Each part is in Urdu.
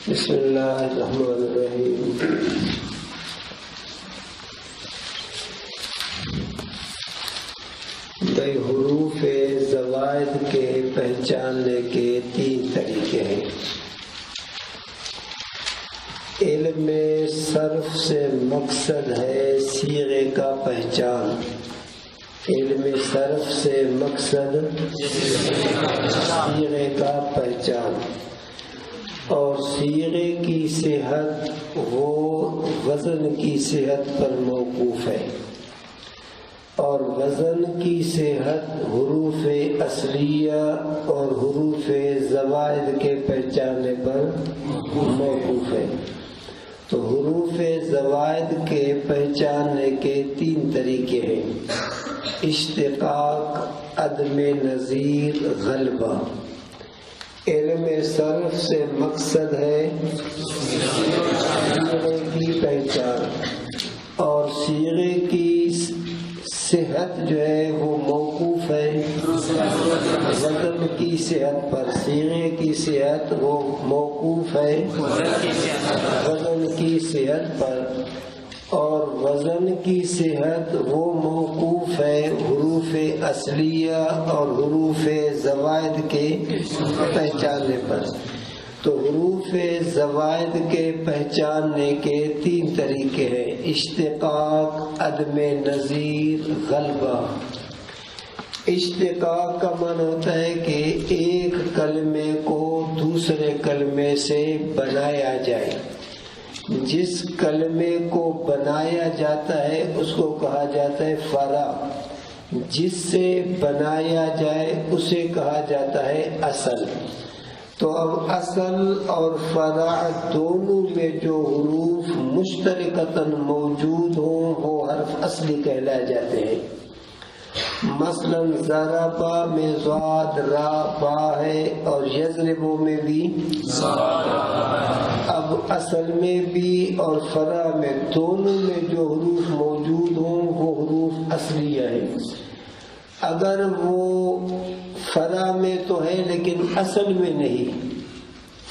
بسم اللہ الرحمن الرحیم۔ بھائی حروف زوائد کے پہچاننے کے 3 طریقے ہیں۔ علم صرف سے مقصد ہے صیغے کا پہچان۔ علم صرف سے مقصد صیغے کا پہچان، اور صیغے کی صحت وہ وزن کی صحت پر موقوف ہے، اور وزن کی صحت حروف اصلیہ اور حروف زوائد کے پہچاننے پر موقوف ہے۔ تو حروف زوائد کے پہچاننے کے 3 طریقے ہیں: اشتقاق، عدم نظیر، غلبہ۔ علم صرف سے مقصد ہے صیغے کی پہچان، اور صیغے کی صحت جو ہے وہ موقوف ہے وزن کی صحت پر۔ صیغے کی صحت وہ موقوف ہے وزن کی صحت پر، اور وزن کی صحت وہ موقوف ہے حروف اصلیہ اور حروف زوائد کے پہچاننے پر۔ تو حروف زوائد کے پہچاننے کے 3 طریقے ہیں: اشتقاق، عدم نظیر، غلبہ۔ اشتقاق کا معنی ہوتا ہے کہ ایک کلمے کو دوسرے کلمے سے بنایا جائے۔ جس کلمے کو بنایا جاتا ہے اس کو کہا جاتا ہے فرع، جس سے بنایا جائے اسے کہا جاتا ہے اصل۔ تو اب اصل اور فرع دونوں میں جو حروف مشترکتاً موجود ہوں وہ حرف اصلی کہلائے جاتے ہیں۔ مثلا ضربہ میں ضاد را با ہے، اور یضربو میں بھی اب اصل میں بھی اور فرع میں دونوں میں جو حروف موجود ہوں وہ حروف اصلیہ ہیں۔ اگر وہ فرع میں تو ہے لیکن اصل میں نہیں،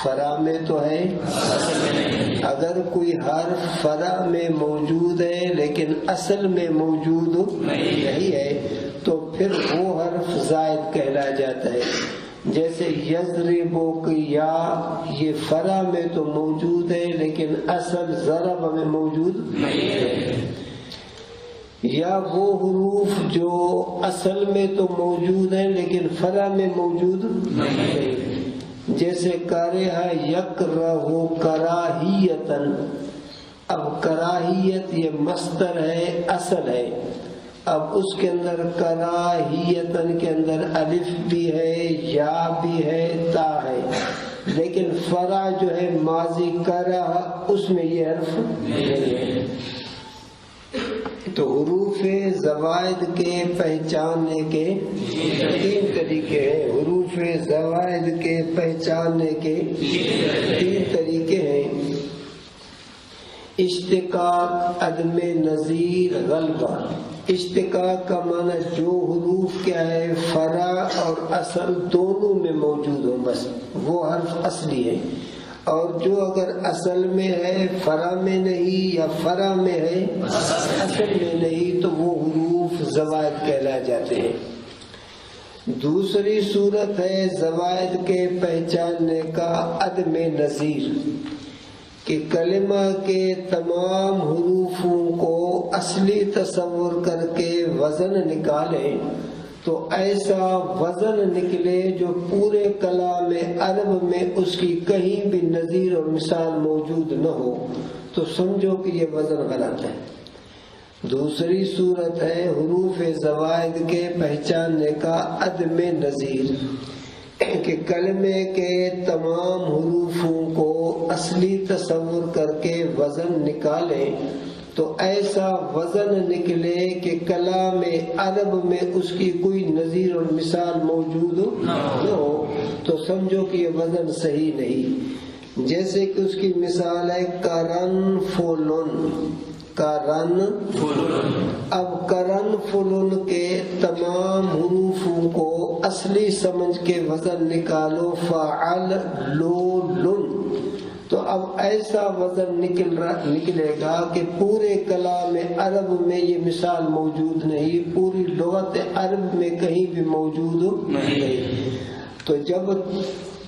فرع میں تو ہے اصل میں نہیں۔ اگر کوئی حرف فرع میں موجود ہے لیکن اصل میں موجود نہیں ہے تو پھر وہ حرف زائد کہلایا جاتا ہے۔ جیسے یضربو کی یا، یہ فرع میں تو موجود ہے لیکن اصل ضرب میں موجود نہیں ہے۔ یا وہ حروف جو اصل میں تو موجود ہیں لیکن فرع میں موجود نہیں ہے، جیسے کرہ یکرہ کراہیتاً۔ اب کراہیت یہ مصدر ہے، اصل ہے۔ اب اس کے اندر کراہیتاً کے اندر الف بھی ہے، یا بھی ہے، تا ہے، لیکن فرع جو ہے ماضی کرہ اس میں یہ حرف نہیں ہے۔ تو حروف زوائد کے پہچاننے کے 3 طریقے ہیں۔ حروف زوائد کے پہچاننے کے 3 طریقے ہیں: اشتقاق، عدم نظیر، غلبہ۔ اشتقاق کا معنی جو حروف کیا ہے فرع اور اصل دونوں میں موجود ہوں، بس وہ حرف اصلی ہے، اور جو اگر اصل میں ہے فرع میں نہیں، یا فرع میں ہے اصل میں نہیں، تو وہ حروف زوائد کہلائے جاتے ہیں۔ دوسری صورت ہے زوائد کے پہچاننے کا عدم نظیر، کہ کلمہ کے تمام حروفوں کو اصلی تصور کر کے وزن نکالیں تو ایسا وزن نکلے جو پورے کلام عرب میں اس کی کہیں بھی نظیر اور مثال موجود نہ ہو، تو سمجھو کہ یہ وزن غلط ہے۔ دوسری صورت ہے حروف زوائد کے پہچاننے کا عدم نظیر، کہ کلمے کے تمام حروفوں کو اصلی تصور کر کے وزن نکالیں تو ایسا وزن نکلے کہ کلام عرب میں اس کی کوئی نظیر اور مثال موجود نہ ہو، تو سمجھو کہ یہ وزن صحیح نہیں۔ جیسے کہ اس کی مثال ہے کرن فولن، کرن فولن۔ اب کرن فولن کے تمام حروفوں کو اصلی سمجھ کے وزن نکالو، فعل لو لن، تو اب ایسا وزن نکلے گا کہ پورے کلام عرب میں یہ مثال موجود نہیں، پوری لغت عرب میں کہیں بھی موجود نہیں۔ تو جب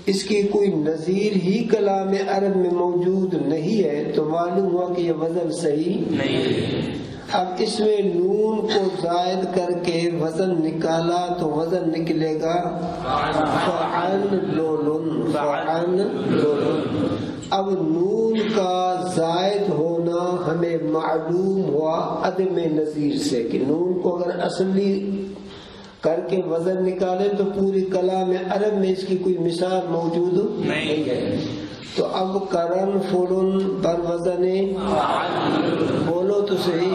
اس کی کوئی نظیر ہی کلام عرب میں موجود نہیں ہے تو معلوم ہوا کہ یہ وزن صحیح نہیں۔ اب اس میں نون کو زائد کر کے وزن نکالا تو وزن نکلے گا فعنلن، فعنلن۔ اب نون کا زائد ہونا ہمیں معلوم ہوا عدم نظیر سے کہ نون کو اگر اصلی کر کے وزن نکالے تو پوری کلام عرب میں اس کی کوئی مثال موجود نہیں ہے۔ تو اب کرن فلن بر وزن، بولو تو صحیح،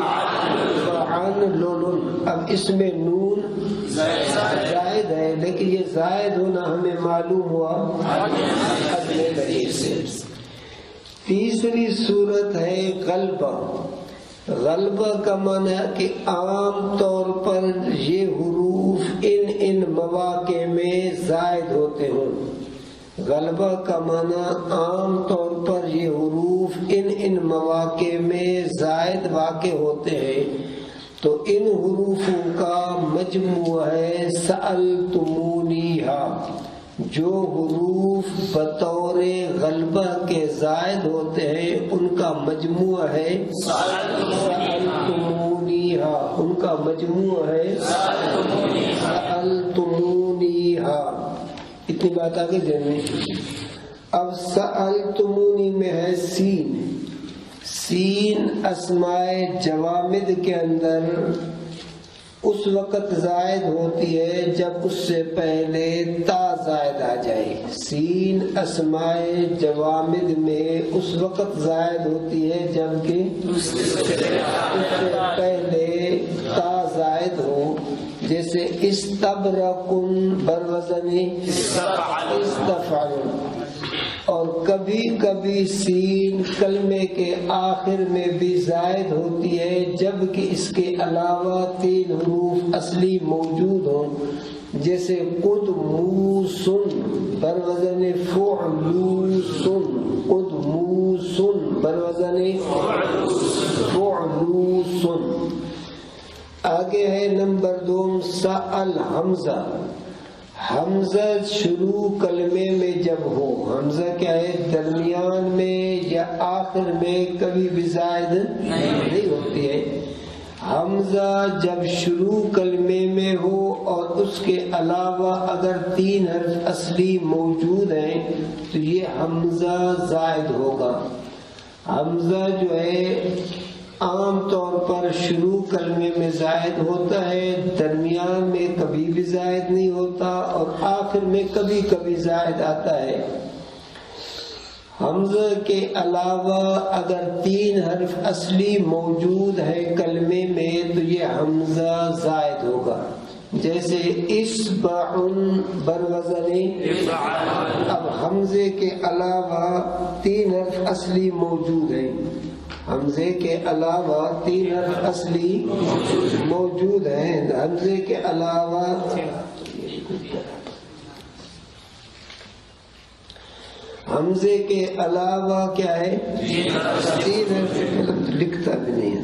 فعنلن۔ اب اس میں نون زائد ہے، لیکن یہ زائد ہونا ہمیں معلوم ہوا عدم نظیر سے۔ تیسری صورت ہے غلبہ۔ غلبہ کا معنی ہے کہ عام طور پر یہ حروف ان مواقع میں زائد ہوتے ہوں۔ غلبہ کا معنی عام طور پر یہ حروف ان مواقع میں زائد واقع ہوتے ہیں۔ تو ان حروفوں کا مجموع ہے سألتمونیہا۔ جو حروف بطور غلبہ کے زائد ہوتے ہیں ان کا مجموع ہے سألتمونیہا، ان کا مجموع ہے سألتمونیہا۔ اتنی بات آگے دینے۔ اب سألتمونی میں ہے سین۔ سین اسماء جوامد کے اندر اس وقت زائد ہوتی ہے جب اس سے پہلے تا زائد آ جائے۔ سین اسماء جوامد میں اس وقت زائد ہوتی ہے جبکہ اس سے پہلے تا زائد ہو، جیسے استبرقن بروزن استفعل۔ اور کبھی کبھی سین کلمے کے آخر میں بھی زائد ہوتی ہے جبکہ اس کے علاوہ 3 حروف اصلی موجود ہوں، جیسے قدموسن بروزن فعلوسن، قدموسن بروزن فعلوسن۔ آگے ہے نمبر 2 سأل حمزہ۔ حمزہ شروع کلمے میں جب ہو، حمزہ کیا ہے درمیان میں یا آخر میں کبھی بھی زائد نہیں ہوتی ہے۔ حمزہ جب شروع کلمے میں ہو اور اس کے علاوہ اگر 3 حرف اصلی موجود ہیں تو یہ حمزہ زائد ہوگا۔ حمزہ جو ہے عام طور پر شروع کلمے میں زائد ہوتا ہے، درمیان میں کبھی بھی زائد نہیں ہوتا اور آخر میں کبھی کبھی زائد آتا ہے۔ حمزہ کے علاوہ اگر 3 حرف اصلی موجود ہے کلمے میں تو یہ حمزہ زائد ہوگا، جیسے اسبعن بروزن۔ اب حمزے کے علاوہ 3 حرف اصلی موجود ہیں، حمزے کے علاوہ 3 حرف اصلی موجود ہیں، حمزے کے علاوہ حمزے کے علاوہ کیا ہے 3 حرف، لکھتا بھی نہیں ہے۔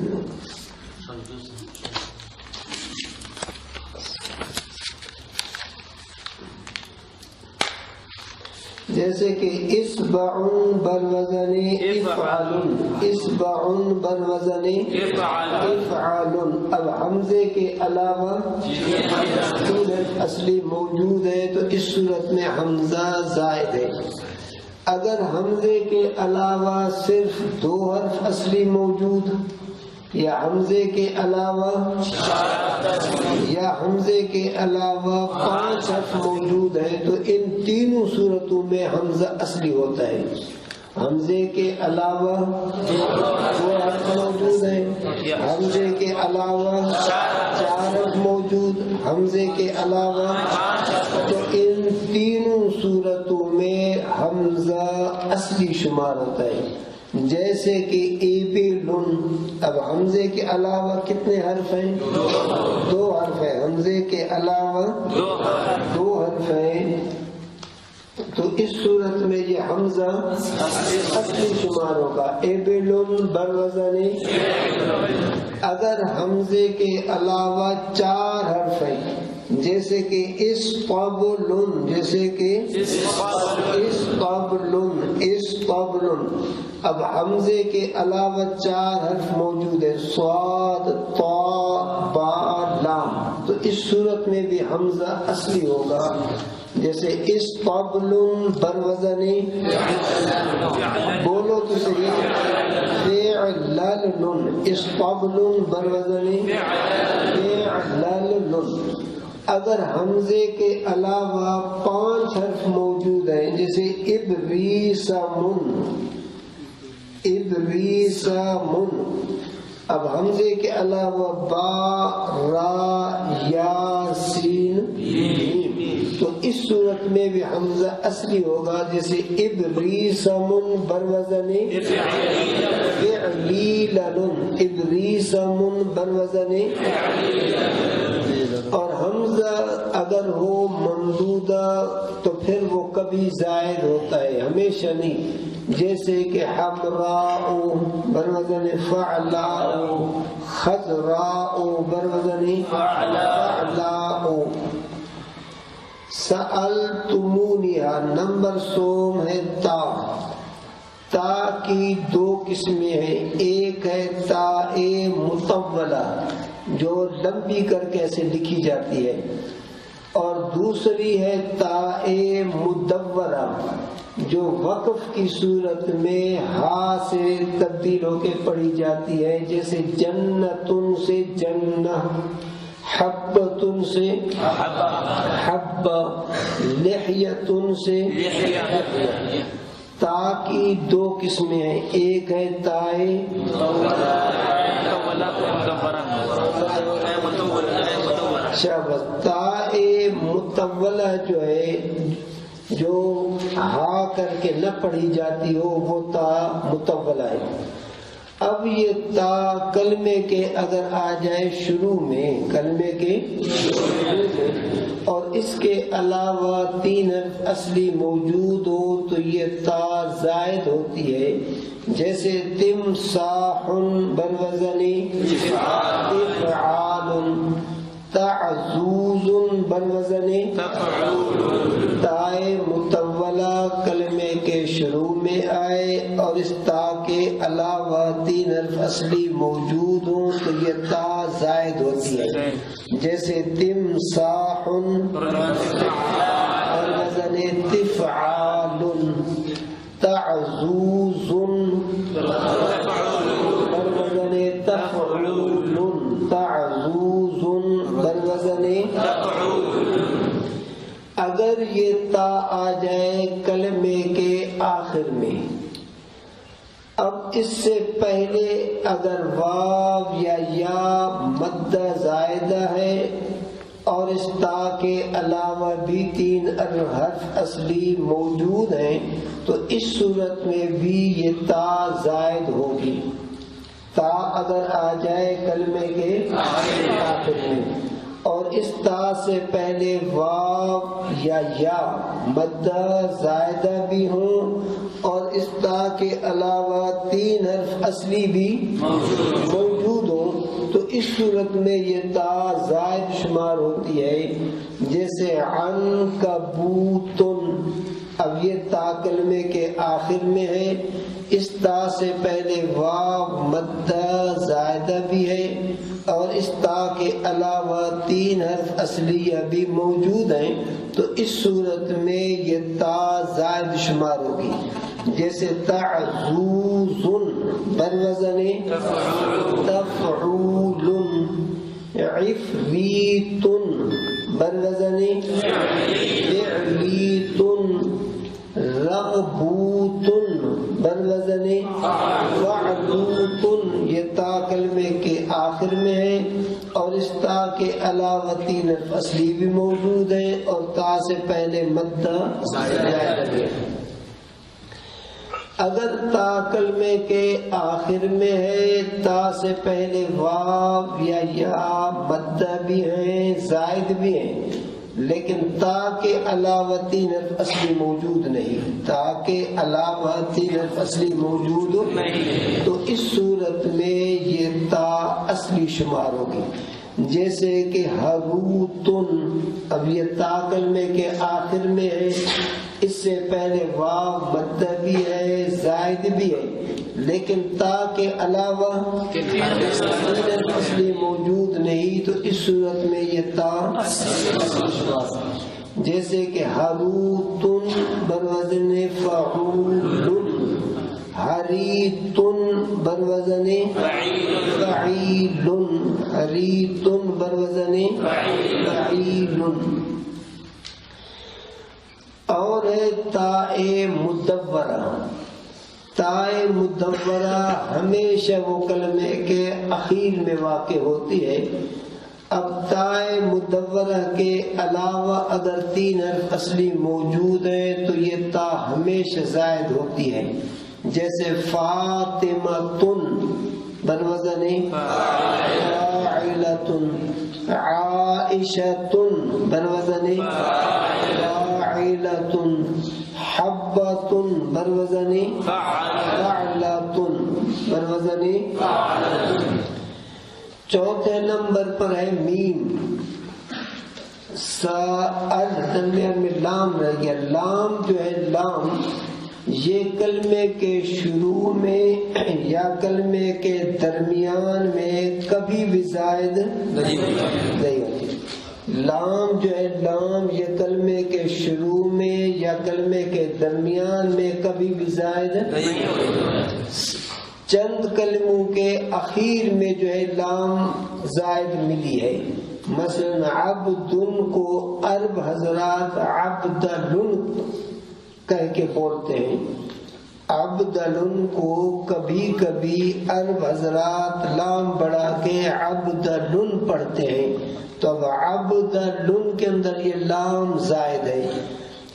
جیسے کہ اسبعن بروزن افعلن، اسبعن بروزن افعلن۔ اب حمزے کے علاوہ 3 حرف اصلی موجود ہے تو اس صورت میں حمزہ زائد ہے۔ اگر حمزے کے علاوہ صرف 2 حرف اصلی موجود یا حمزے کے علاوہ 5 حرف موجود ہے تو ان تینوں صورتوں میں حمزہ اصلی ہوتا ہے۔ حمزے کے علاوہ 2 حرف موجود ہیں، حمزے کے علاوہ 4 حرف موجود، حمزے کے علاوہ، تو ان تینوں صورتوں میں حمزہ اصلی شمار ہوتا ہے۔ جیسے کہ ایبلن، اب حمزے کے علاوہ کتنے حرف ہیں 2 حرف ہیں، حمزے کے علاوہ 2 حرف ہیں، تو اس صورت میں یہ حمزہ اصلی شمار ہوگا. ابل بروزن. اگر حمزے کے علاوہ 4 حرف ہیں جیسے کہ اسطبلن، جیسے کہ اسطبلن. اب حمزے کے علاوہ 4 حرف موجود ہیں، صاد، طا، با، لام. تو اس صورت میں بھی حمزہ اصلی ہوگا. جیسے اسطبلن بروزن، بولو تو صحیح. فعللن، اسطبلن بروزن فعللن. اگر حمزے کے علاوہ 5 حرف موجود ہیں جیسے ابریسمن، اب حمزے کے علاوہ با، را، یا، سین، تو اس صورت میں بھی حمزہ اصلی ہوگا. جیسے ابریسمن بروزن فعلیلن، ابریسمن بروزن. اور حمزہ اگر ہو ممدودہ تو پھر وہ کبھی زائد ہوتا ہے، ہمیشہ نہیں. جیسے کہ حمراء بروزن فعلاء، خضراء بروزن فعلاء. سألتمونیہا نمبر سوم ہے تا. تا کی 2 قسمیں ہیں. ایک ہے تا مطولہ جو لمبی کر کے ایسے لکھی جاتی ہے، اور دوسری ہے تا مدورہ جو وقف کی صورت میں ہا سے تبدیل ہو کے پڑھی جاتی ہے. جیسے جنتن سے جنہ، حبتن سے حب، لحیتن سے لحیہ. تا کی 2 قسمیں ہیں. ایک ہے تائے شاباش. تائے مطولہ جو ہے جو ہا کر کے نہ پڑھی جاتی ہو وہ تا مطولہ ہے. اب یہ تا کلمے کے اگر آ جائے شروع میں، کلمے کے اور اس کے علاوہ 3 حرف اصلی موجود ہو تو یہ تا زائد ہوتی ہے. جیسے تمساحن بروزن افعال، تعزوز بروزن تائے مطولہ کلمے کے شروع میں آئے اور اس تا کے علاوہ 3 حرف اصلی موجود ہوں تو یہ تا زائد ہوتی ہے. جیسے تمساحن بروزن تفعال، تعزوز بروزن تفعول، تعزوز بروزن. اگر یہ تا آ جائے کلمے کے آخر میں، اب اس سے پہلے اگر واو یا مدہ زائدہ ہے اور اس تا کے علاوہ بھی 3 حرف اصلی موجود ہیں تو اس صورت میں بھی یہ تا زائد ہوگی. تا اگر آ جائے کلمے کے آخر میں اور اس تا سے پہلے واو یا مدہ زائدہ بھی ہوں اور اس تا کے علاوہ 3 حرف اصلی بھی موجود ہوں تو اس صورت میں یہ تا زائد شمار ہوتی ہے. جیسے عنکبوتن، اب یہ تا کلمے کے آخر میں ہے، اس تا سے پہلے واو مدہ زائدہ بھی ہے اور اس تا کے علاوہ 3 حرف اصلیہ بھی موجود ہیں تو اس صورت میں یہ تا زائد شمار ہوگی. جیسے تعزوزن بروزن تفعول، عفریتن بروزن فعلیتن، رغبوتن بروزن وعدوتن. یہ تا کلمے کے آخر میں ہے اور اس تا کے علاوہ 3 حرف اصلی بھی موجود ہیں اور تا سے پہلے مدہ زائدہ ہے. اگر تا کلمے کے آخر میں ہے، تا سے پہلے واو یا مدہ بھی ہیں، زائد بھی ہیں لیکن تا کے علاوہ تین حرف اصلی موجود نہیں، تا کے علاوہ تین حرف اصلی موجود نہیں، تو اس صورت میں یہ تا اصلی شمار ہوگی۔ جیسے کہ حروتن، اب یہ تا کلمے کے آخر میں ہے، اس سے پہلے واو مدہ بھی ہے زائد بھی ہے، لیکن تا کے علاوہ اصلی موجود نہیں، تو اس صورت میں یہ تا جیسے کہ حروتن بروزن فعول، حریتن بروزن فعیل، حریتن بروزن فعیل۔ اور ہے تائے مدورہ، تائے مدورہ ہمیشہ وہ کلمے کے اخیر میں واقع ہوتی ہے۔ اب تائے مدورہ کے علاوہ اگر تین حرف اصلی موجود ہیں تو یہ تا ہمیشہ زائد ہوتی ہے، جیسے فاطمۃ بروزن فاعلۃ، عائشۃ بروزن فاعلۃ، حبۃ بروزن فعلۃ بروزن۔ چوتھے نمبر پر ہے میم، درمیان میں لام رہ گیا۔ لام جو ہے لام، یہ کلمے کے شروع میں یا کلمے کے درمیان میں کبھی بھی زائد نہیں ہوتی۔ لام جو ہے لام، یہ کلمے کے شروع میں یا کلمے کے درمیان میں کبھی بھی زائد نہیں ہوتی۔ چند کلموں کے اخیر میں جو ہے لام زائد ملی ہے، مثلا عبدن کو عرب حضرات عبدلن کہہ کے بولتے ہیں، عبدلن کو کبھی کبھی عرب حضرات لام بڑھا کے عبدلن پڑھتے ہیں، تو اب عبدلن کے اندر یہ لام زائد ہے۔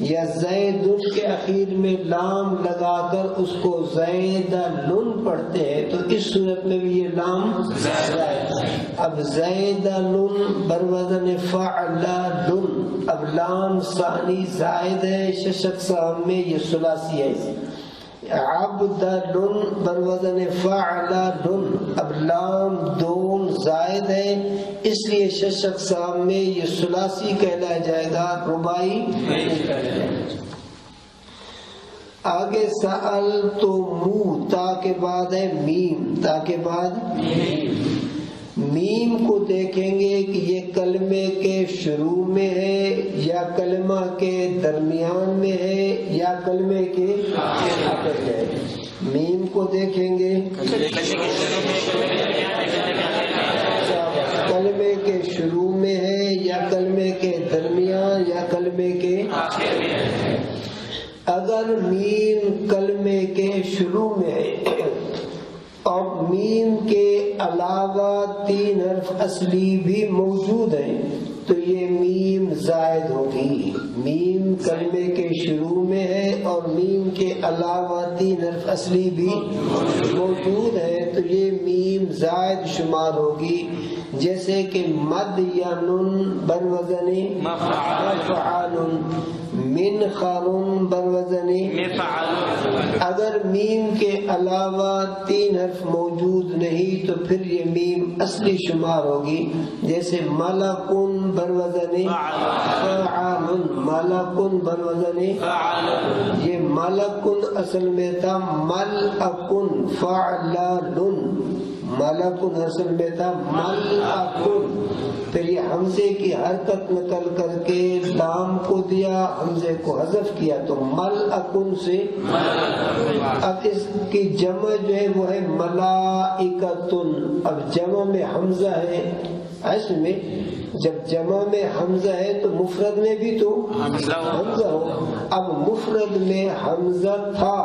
یا زیدن کے اخیر میں لام لگا کر اس کو زیدلن پڑھتے ہیں، تو اس صورت میں بھی یہ لام زائد ہے۔ اب زیدلن بروزن فعللن، اب لام ثانی زائد ہے، ششق صاحب میں یہ ثلاثی ہے۔ عبدلن بروزن فعللن، اب لام دون زائد ہے، اس لیے ششق صاحب میں یہ ثلاثی کہلایا جائے گا، رباعی نہیں کہلایا جائے گا۔ آگے سألتمو، تا کے بعد ہے میم، تا کے بعد میم کو دیکھیں گے کہ یہ کلمے کے شروع میں ہے یا کلمہ کے درمیان میں ہے یا کلمے کے آخر میں ہے۔ میم کو دیکھیں گے کلمے کے شروع میں ہے یا کلمے کے درمیان یا کلمے کے آخر میں ہے۔ اگر میم کلمے کے شروع میں ہے اور میم کے علاوہ تین حرف اصلی بھی موجود ہیں تو یہ میم زائد ہوگی۔ میم کلمے کے شروع میں ہے اور میم کے علاوہ تین حرف اصلی بھی موجود ہے تو یہ میم زائد شمار ہوگی، جیسے کہ مدینن بروزن مفعل، منخرن بروزن مفعل۔ اگر میم کے علاوہ تین حرف موجود نہیں تو پھر یہ میم اصلی شمار ہوگی، جیسے ملکن بروزن فعل، ملکن بروزن فعل۔ یہ ملکن اصل میں تھا ملکن فعلن، ملکن اصل میں تھا ملکن، پھر یہ حمزے کی حرکت نکل کر کے لام کو دیا، حمزے کو حذف کیا تو ملکن سے۔ اب اس کی جمع جو ہے وہ ہے ملائکتن، اب جمع میں حمزہ ہے، اس میں جب جمع میں حمزہ ہے تو مفرد میں بھی تو حمزہ ہو۔ اب مفرد میں حمزہ تھا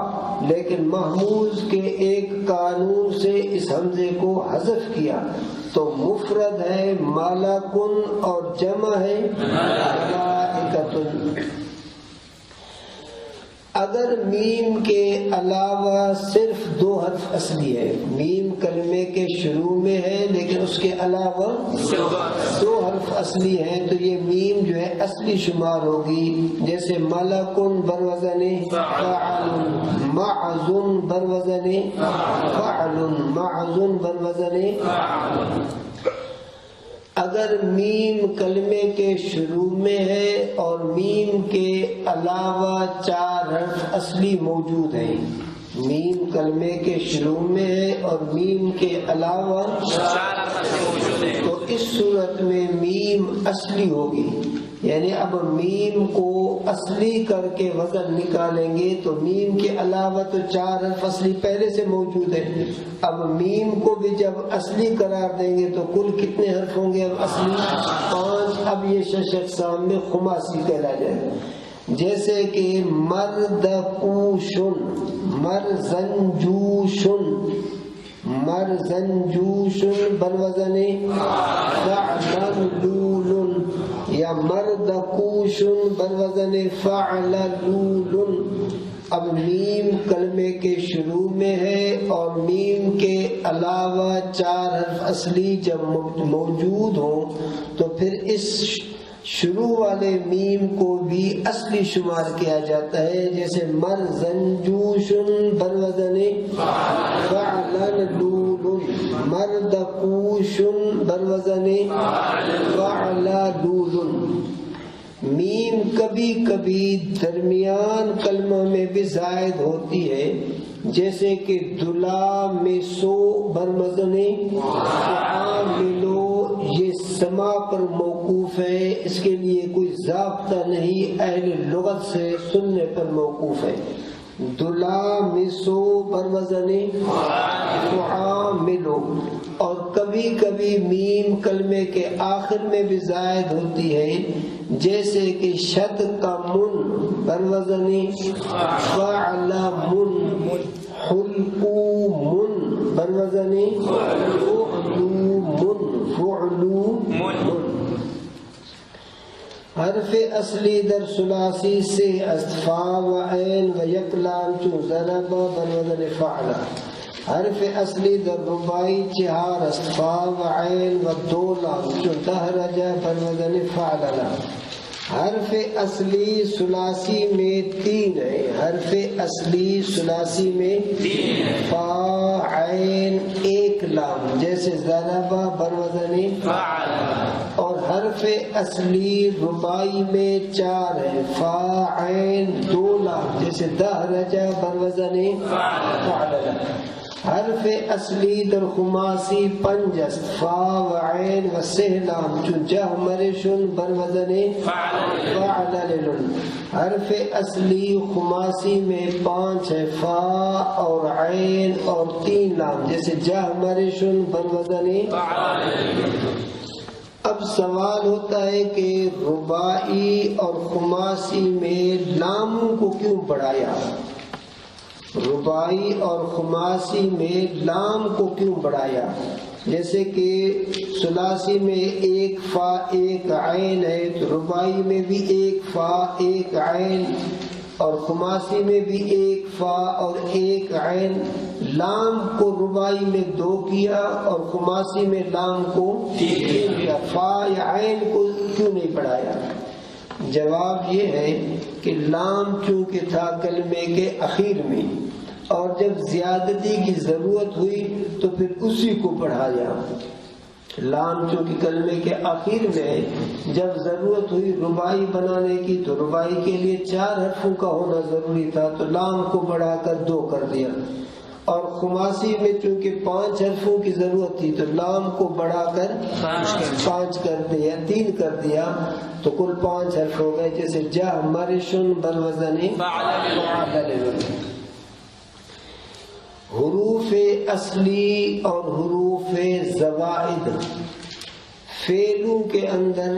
لیکن محموز کے ایک قانون سے اس حمزے کو حذف کیا تو مفرد ہے ملکن اور جمع ہے ملائکتن۔ اگر میم کے علاوہ صرف 2 حرف اصلی ہے، میم کلمے کے شروع میں ہے لیکن اس کے علاوہ 2 حرف اصلی ہیں، تو یہ میم جو ہے اصلی شمار ہوگی. جیسے ملکن بروزن فعل، معزن بروزن فعل، معزن بروزن. اگر میم کلمے کے شروع میں ہے اور میم کے علاوہ 4 حرف اصلی موجود ہیں، میم کلمے کے شروع میں ہے اور میم کے علاوہ 4 حرف اصلی موجود ہیں، تو اس صورت میں میم اصلی ہوگی. یعنی اب میم کو اصلی کر کے وزن نکالیں گے تو میم کے علاوہ تو 4 حرف اصلی پہلے سے موجود ہیں، اب میم کو بھی جب اصلی قرار دیں گے تو کل کتنے حرف ہوں گے؟ اب اصلی 5. اب یہ 6 اقسام میں خماسی کہلا جائے گا. جیسے کہ مردکوشن، مرزنجوشن، مرزنجوشن بروزن فعللولن، یا مردکوشن بروزن فعللولن. اب میم کلمے کے شروع میں ہے اور میم کے علاوہ 4 حرف اصلی جب موجود ہوں تو پھر اس شروع والے میم کو بھی اصلی شمار کیا جاتا ہے. جیسے مرزنجوشن بروزن فعللولن، مردکوشن بروزن فعللولن. میم کبھی کبھی درمیان کلمہ میں بھی زائد ہوتی ہے، جیسے کہ دلامسو بروزن عاملو، یہ سما پر موقوف ہے، اس کے لیے کوئی ضابطہ نہیں، اہل لغت سے سننے پر موقوف ہے. دلامسو بروزن عاملو. اور کبھی کبھی میم کلمے کے آخر میں بھی زائد ہوتی ہے، جیسے کہ شد کا من بروزن فعل من، حلقو من بروزن فعلو من، فعلو من. حرف اصلی در ثلاثی سے استفا و عین و یک لام چون ضرب بروزن فعل. حرف اصلی در رباعی 4 استفا و عین و 2 لام چون دہرج بروزن فعل. حرف اصلی ثلاثی میں 3 ہے، حرف اصلی ثلاثی میں فا عین 1 لام جیسے ضرب بروزن فعل. اور حرف اصلی رباعی میں 4 ہے، فا عین 2 لام جیسے دہرج بروزن فعل. حرف اصلی در خماسی 5 است، فا و عین و 3 لام چون جہمرشن بروزن فعللن. حرف اصلی خماسی میں 5 ہے، فا اور عین اور 3 لام جیسے جہمرشن بروزن فعللن. اب سوال ہوتا ہے کہ رباعی اور خماسی میں لاموں کو کیوں بڑھایا؟ رباعی اور خماسی میں لام کو کیوں بڑھایا؟ جیسے کہ ثلاثی میں 1 فا 1 عین ہے، تو رباعی میں بھی 1 فا 1 عین، اور خماسی میں بھی 1 فا اور 1 عین. لام کو رباعی میں 2 کیا اور خماسی میں لام کو 3 کیا، فا یا عین کو کیوں نہیں بڑھایا؟ جواب یہ ہے کہ لام چونکہ تھا کلمے کے اخیر میں، اور جب زیادتی کی ضرورت ہوئی تو پھر اسی کو بڑھایا. لام چونکہ کلمے کے آخر میں جب ضرورت ہوئی رباعی بنانے کی تو رباعی کے لیے 4 حرفوں کا ہونا ضروری تھا، تو لام کو بڑھا کر 2 کر دیا. اور خماسی میں چونکہ 5 حرفوں کی ضرورت تھی تو لام کو بڑھا کر 5 کر دیا، 3 کر دیا، تو کل 5 حرف ہو گئے. جیسے جہمرشن بروزن فعللن. حروف اصلی اور حروف زوائد فعلوں کے اندر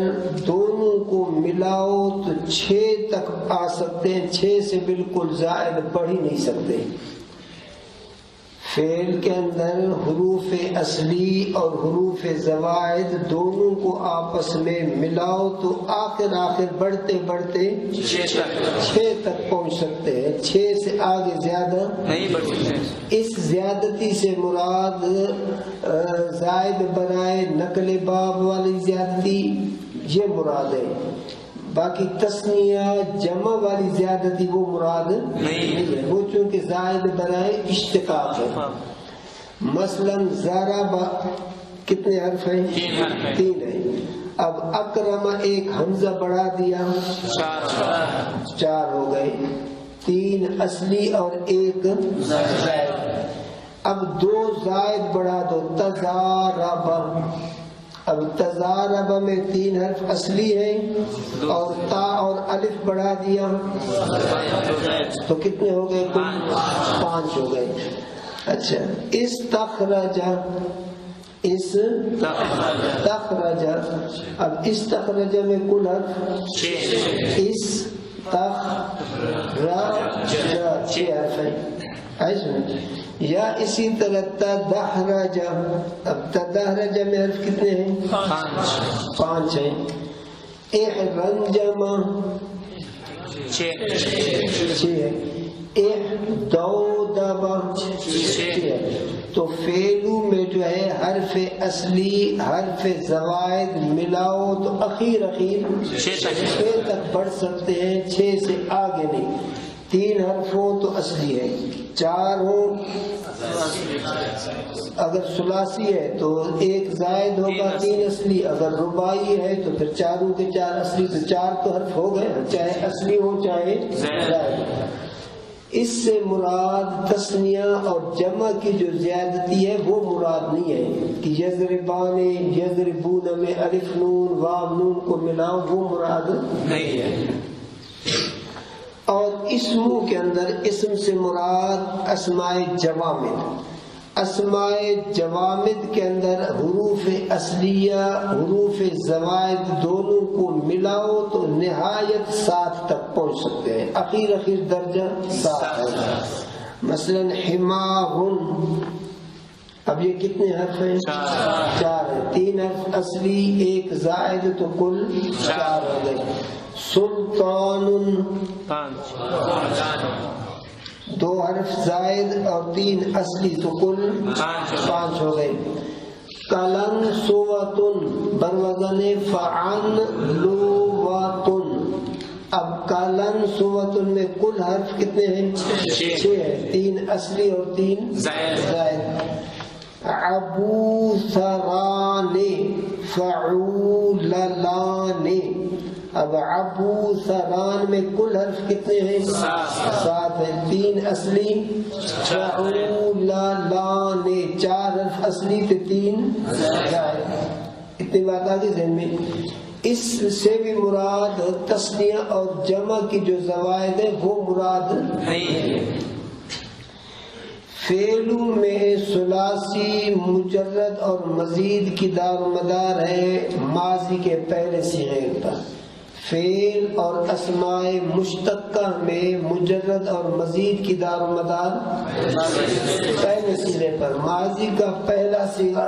دونوں کو ملاؤ تو 6 تک آ سکتے ہیں، 6 سے بالکل زائد بڑھ ہی نہیں سکتے. فعل کے اندر حروف اصلی اور حروف زوائد دونوں کو آپس میں ملاؤ تو آخر بڑھتے بڑھتے 6 تک پہنچ سکتے ہیں. 6 سے آگے زیادہ نہیں بڑھ سکتے. اس زیادتی سے مراد زائد برائے نقل باب والی زیادتی یہ مراد ہے. باقی تسنیہ جمع والی زیادتی وہ مراد نہیں ہے. وہ چونکہ زائد برائے اشتقاق ہے. مثلا ضرب کتنے حرف ہیں؟ 3 ہیں. اب اکرم ایک حمزہ بڑھا دیا 4 ہو گئے. 3 اصلی اور 1 زائد. اب 2 زائد بڑھا دو تضارب. اب تضارب میں 3 حرف اصلی ہیں اور تا اور الف بڑھا دیا تو کتنے ہو گئے؟ 5 ہو گئے. اچھا استخرج اب استخرج میں کل حرف 6 حرف ہیں. یا اسی طرح تدحرج. اب تدحرج میں حرف کتنے ہیں؟ 5 ہیں. احرنجم 6 ہے. احدودب 6 ہے. تو فعلو میں جو ہے حرف اصلی حرف زوائد ملاؤ تو اخیر 6 تک بڑھ سکتے ہیں. 6 سے آگے نہیں. 3 حرف ہو تو اصلی ہے. 4 ہو اگر ثلاثی ہے تو 1 زائد ہوگا 3 اصلی. اگر رباعی ہے تو پھر 4 کے 4 اصلی. تو 4 تو حرف ہو گئے چاہے اصلی ہو چاہے زائد. اس سے مراد تسنیہ اور جمع کی جو زیادتی ہے وہ مراد نہیں ہے کہ یضربان یضربون میں الف نون واو نون کو ملاؤ وہ مراد نہیں ہے. اور اسموں کے اندر اسم سے مراد اسماء جوامد. اسماء جوامد کے اندر حروف اصلیہ حروف زوائد دونوں کو ملاؤ تو نہایت 7 تک پہنچ سکتے ہیں. اخیر درجہ 7 ہے. مثلا حماہن. اب یہ کتنے حرف ہیں؟ 4 ہیں. 3 حرف اصلی 1 زائد تو کل 4 ہو گئے. سلطان 2 حرف زائد اور 3 اصلی تو کل 5 ہو گئے. کلن سوتن بروزن فعن لوتن. اب کلن سوتن میں کل حرف کتنے ہیں؟ 6 ہیں. 3 اصلی اور 3 زائد. ابو سران فعوللان. اب ابو سران میں کل حرف کتنے ہیں؟ 7 ہیں. 3 اصلی فعوللان 4 حرف اصلی تو 3 زائد. اتنی بات آ گئی ذہن میں. اس سے بھی مراد تسنیہ اور جمع کی جو زوائد ہے وہ مراد نہیں ہے. فعلو میں ثلاثی مجرد اور مزید کی دار و مدار ہے ماضی کے پہلے صیغے پر. فعل اور اسماء مشتقہ میں مجرد اور مزید کی دار و مدار پہلے صیغے پر. ماضی کا پہلا صیغہ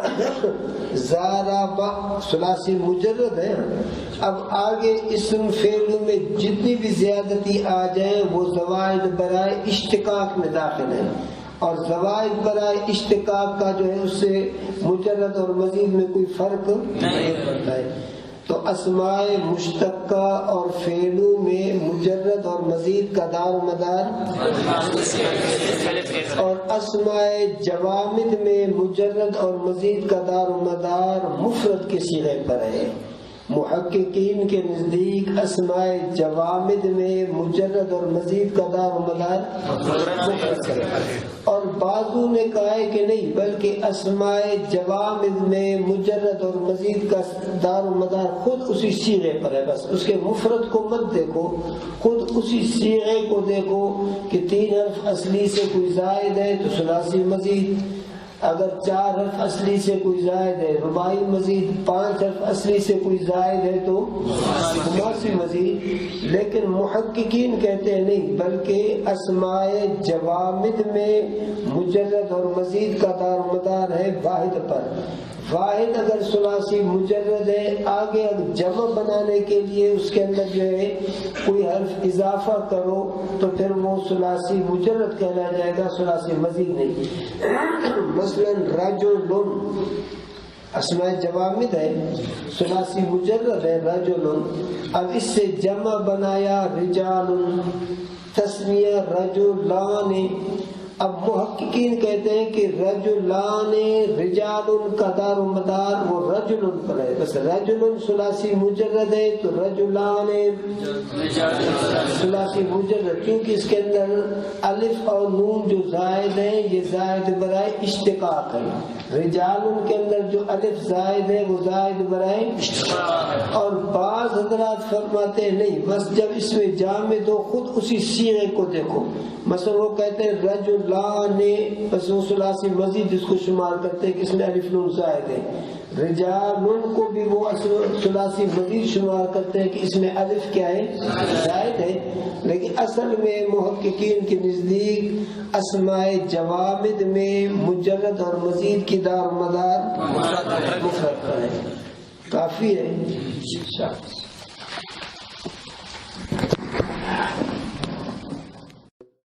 ضرب ثلاثی مجرد ہے. اب آگے اسم فعل میں جتنی بھی زیادتی آ جائیں وہ زوائد برائے اشتقاق میں داخل ہیں اور زوائد برائے اشتقاق کا جو ہے اس سے مجرد اور مزید میں کوئی فرق نہیں پڑتا ہے. تو اسماء مشتقہ اور فعلو میں مجرد اور مزید کا دار و مدار اور اسماء جوامد میں مجرد اور مزید کا دار و مدار مفرد کے صیغے پر ہے. محققین کے نزدیک اسماء جوامد میں مجرد اور مزید کا دار و مدار اور بعضوں نے کہا ہے کہ نہیں بلکہ اسماء جوامد میں مجرد اور مزید کا دار و مدار خود اسی صیغے پر ہے. بس اس کے مفرد کو مت دیکھو خود اسی صیغے کو دیکھو کہ 3 حرف اصلی سے کوئی زائد ہے تو ثلاثی مزید. اگر 4 حرف اصلی سے کوئی زائد ہے رباعی مزید، 5 حرف اصلی سے کوئی زائد ہے تو خماسی مزید. لیکن محققین کہتے ہیں نہیں، بلکہ اسماء جوامد میں مجرد اور مزید کا دار و مدار ہے واحد پر. واحد اگر ثلاثی مجرد ہے، آگے اگر جمع بنانے کے لیے اس کے اندر جو ہے کوئی حرف اضافہ کرو تو پھر وہ ثلاثی مجرد کہلا جائے گا، ثلاثی مزید نہیں. مثلا رجل اسماء جوامد ہے، ثلاثی مجرد ہے رجل، اب اس سے جمع بنایا رجال، تسنیہ رجلان. اب محققین کہتے ہیں کہ رجلان رجال کا دار و مدار وہ رجل پر ہے. بس رجل ثلاثی مجرد ہے تو رجلان ثلاثی مجرد، کیونکہ اس کے اندر الف اور نون جو زائد ہیں یہ زائد برائے اشتقاق ہے. رجال کے اندر جو الف زائد ہے وہ زائد برائے اشتقاق. اور بعض حضرات فرماتے ہیں نہیں، بس جب اس میں جامد ہو خود اسی صیغے کو دیکھو. مثلا وہ کہتے ہیں رجلان، بس وہ ثلاثی مزید جس کو شمار کرتے ہیں کہ اس میں الف نون زائد ہے. رجال کو بھی وہ ثلاثی مزید شمار کرتے ہیں کہ اس میں الف کیا ہے زائد ہے. لیکن اصل میں محققین کے نزدیک اسماء جوامد میں مجرد اور مزید کی دار و مدار مفرد پر ہے. کافی ہے.